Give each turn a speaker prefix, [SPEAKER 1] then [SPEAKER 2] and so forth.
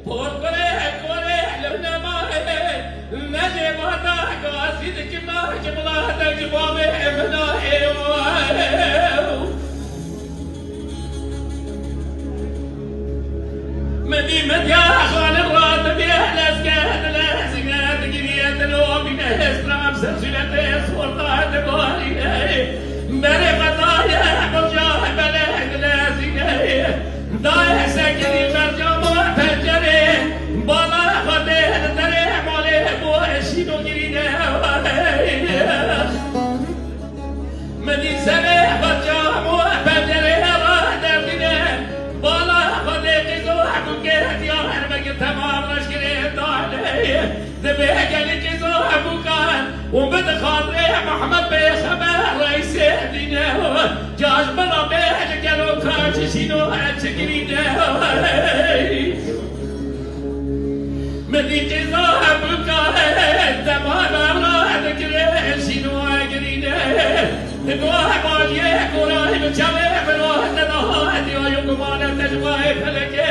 [SPEAKER 1] اور کوله لبنا ما نجي ما تاك واسيدك ما جبلاتك جبابه ابنا مدي مديا خان الراتب يا لسكات لسكات قريت لو من اسرام سلسلة صورتات باري مري مطايا مجاه بلد لسكات داي سكري مرجع فجري بالا خده دري مالي بو شينو قرينا مدي سنه بجاه مو فجري تمام رشكري طالع ذبح قال كيزو ابو كان وبد خاطري محمد بخبر رئيس الدنيا جاج بلا بيت قالوا كان شنو اتكرينا مدي كيزو ابو كان تمام ذكري شنو اجرينا تقوى باليه كوراي بتشالي بروح نضاهي ويوم ما نتجوى فلكي